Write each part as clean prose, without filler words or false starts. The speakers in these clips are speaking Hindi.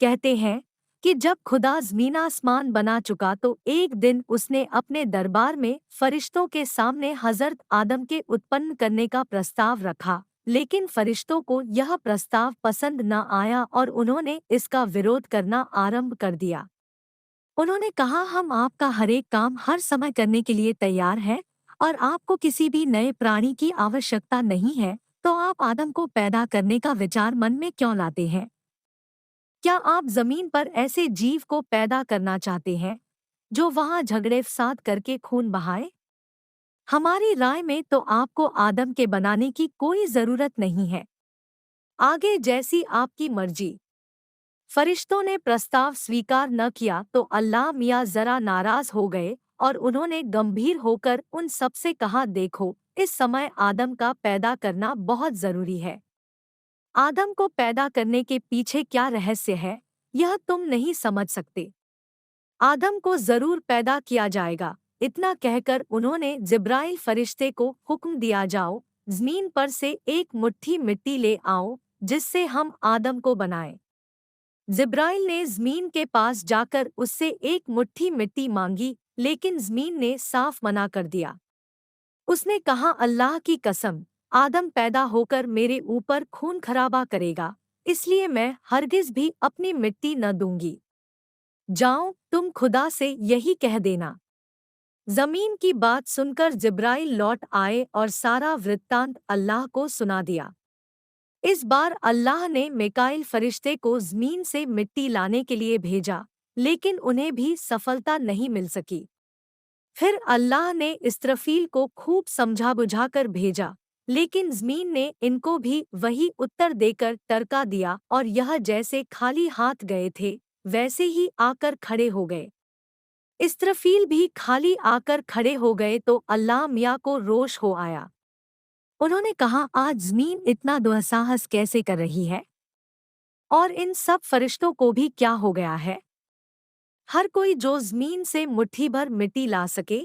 कहते हैं कि जब खुदा ज़मीन आसमान बना चुका तो एक दिन उसने अपने दरबार में फरिश्तों के सामने हज़रत आदम के उत्पन्न करने का प्रस्ताव रखा, लेकिन फरिश्तों को यह प्रस्ताव पसंद न आया और उन्होंने इसका विरोध करना आरंभ कर दिया। उन्होंने कहा, हम आपका हर एक काम हर समय करने के लिए तैयार हैं और आपको किसी भी नए प्राणी की आवश्यकता नहीं है, तो आप आदम को पैदा करने का विचार मन में क्यों लाते हैं? क्या आप जमीन पर ऐसे जीव को पैदा करना चाहते हैं जो वहां झगड़े फसाद करके खून बहाए? हमारी राय में तो आपको आदम के बनाने की कोई जरूरत नहीं है। आगे जैसी आपकी मर्जी। फरिश्तों ने प्रस्ताव स्वीकार न किया तो अल्लाह मियाँ जरा नाराज हो गए और उन्होंने गंभीर होकर उन सबसे कहा, देखो, इस समय आदम का पैदा करना बहुत जरूरी है। आदम को पैदा करने के पीछे क्या रहस्य है, यह तुम नहीं समझ सकते। आदम को जरूर पैदा किया जाएगा। इतना कहकर उन्होंने जिब्राइल फरिश्ते को हुक्म दिया, जाओ, जमीन पर से एक मुट्ठी मिट्टी ले आओ जिससे हम आदम को बनाएं। जिब्राइल ने जमीन के पास जाकर उससे एक मुट्ठी मिट्टी मांगी, लेकिन जमीन ने साफ मना कर दिया। उसने कहा, अल्लाह की कसम, आदम पैदा होकर मेरे ऊपर खून खराबा करेगा, इसलिए मैं हरगिज भी अपनी मिट्टी न दूंगी। जाओ, तुम खुदा से यही कह देना। जमीन की बात सुनकर जिब्राइल लौट आए और सारा वृत्तांत अल्लाह को सुना दिया। इस बार अल्लाह ने मिकाईल फरिश्ते को जमीन से मिट्टी लाने के लिए भेजा, लेकिन उन्हें भी सफलता नहीं मिल सकी। फिर अल्लाह ने इस्राफील को खूब समझा बुझाकर भेजा, लेकिन जमीन ने इनको भी वही उत्तर देकर टरका दिया और यह जैसे खाली हाथ गए थे वैसे ही आकर खड़े हो गए। इस्राफील भी खाली आकर खड़े हो गए तो अल्लाह मियाँ को रोष हो आया। उन्होंने कहा, आज जमीन इतना दुस्साहस कैसे कर रही है? और इन सब फरिश्तों को भी क्या हो गया है? हर कोई जो जमीन से मुट्ठी भर मिट्टी ला सके।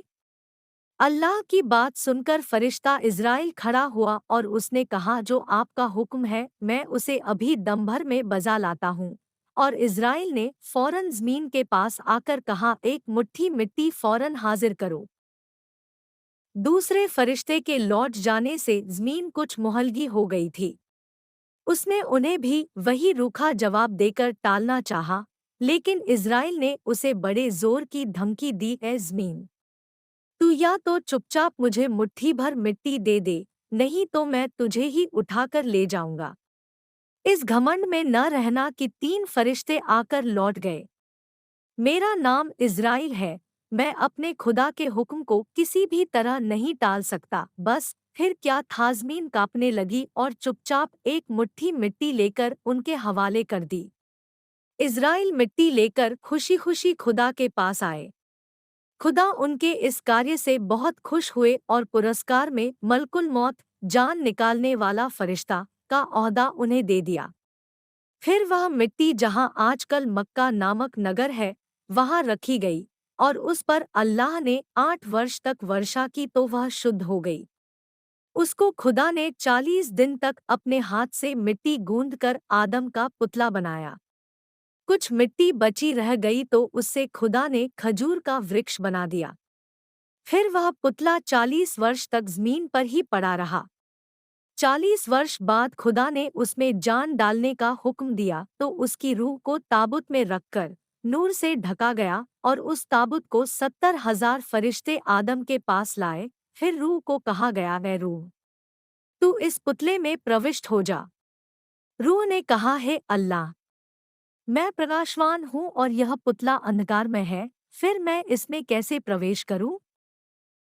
अल्लाह की बात सुनकर फरिश्ता इज़राइल खड़ा हुआ और उसने कहा, जो आपका हुक्म है मैं उसे अभी दम भर में बजा लाता हूँ। और इज़राइल ने फौरन जमीन के पास आकर कहा, एक मुट्ठी मिट्टी फौरन हाजिर करो। दूसरे फरिश्ते के लौट जाने से जमीन कुछ मुहलगी हो गई थी। उसने उन्हें भी वही रूखा जवाब देकर टालना चाहा, लेकिन इज़राइल ने उसे बड़े जोर की धमकी दी, ए ज़मीन, तू या तो चुपचाप मुझे मुट्ठी भर मिट्टी दे दे, नहीं तो मैं तुझे ही उठाकर ले जाऊंगा। इस घमंड में न रहना कि तीन फरिश्ते आकर लौट गए। मेरा नाम इज़राइल है, मैं अपने खुदा के हुक्म को किसी भी तरह नहीं टाल सकता। बस फिर क्या था, ज़मीन कांपने लगी और चुपचाप एक मुट्ठी मिट्टी लेकर उनके हवाले कर दी। इज़राइल मिट्टी लेकर खुशी खुशी खुदा के पास आए। खुदा उनके इस कार्य से बहुत खुश हुए और पुरस्कार में मलकुल मौत, जान निकालने वाला फरिश्ता, का ओहदा उन्हें दे दिया। फिर वह मिट्टी जहाँ आजकल मक्का नामक नगर है, वहाँ रखी गई और उस पर अल्लाह ने 8 वर्ष तक वर्षा की तो वह शुद्ध हो गई। उसको खुदा ने 40 दिन तक अपने हाथ से मिट्टी गूंदकर आदम का पुतला बनाया। कुछ मिट्टी बची रह गई तो उससे खुदा ने खजूर का वृक्ष बना दिया। फिर वह पुतला 40 वर्ष तक जमीन पर ही पड़ा रहा। 40 वर्ष बाद खुदा ने उसमें जान डालने का हुक्म दिया तो उसकी रूह को ताबूत में रखकर नूर से ढका गया और उस ताबूत को 70,000 फरिश्ते आदम के पास लाए। फिर रूह को कहा गया, वह रूह, तू इस पुतले में प्रविष्ट हो जा। रूह ने कहा, हे अल्लाह, मैं प्रकाशवान हूँ और यह पुतला अंधकार में है, फिर मैं इसमें कैसे प्रवेश करूँ?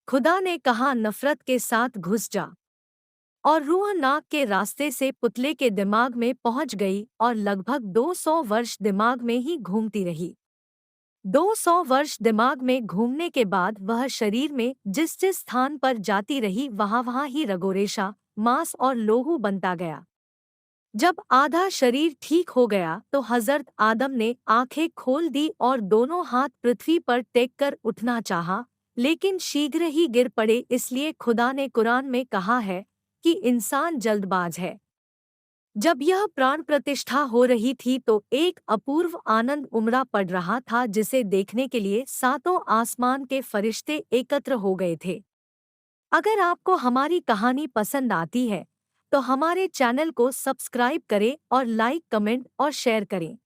खुदा ने कहा, नफरत के साथ घुस जा। और रूह नाक के रास्ते से पुतले के दिमाग में पहुंच गई और लगभग 200 वर्ष दिमाग में ही घूमती रही। 200 वर्ष दिमाग में घूमने के बाद वह शरीर में जिस जिस स्थान पर जाती रही वहाँ वहाँ ही रगोरेशा, मांस और लोहू बनता गया। जब आधा शरीर ठीक हो गया तो हजरत आदम ने आंखें खोल दी और दोनों हाथ पृथ्वी पर टेक कर उठना चाहा, लेकिन शीघ्र ही गिर पड़े। इसलिए खुदा ने कुरान में कहा है कि इंसान जल्दबाज है। जब यह प्राण प्रतिष्ठा हो रही थी तो एक अपूर्व आनंद उमड़ा पड़ रहा था जिसे देखने के लिए सातों आसमान के फरिश्ते एकत्र हो गए थे। अगर आपको हमारी कहानी पसंद आती है तो हमारे चैनल को सब्सक्राइब करें और लाइक, कमेंट और शेयर करें।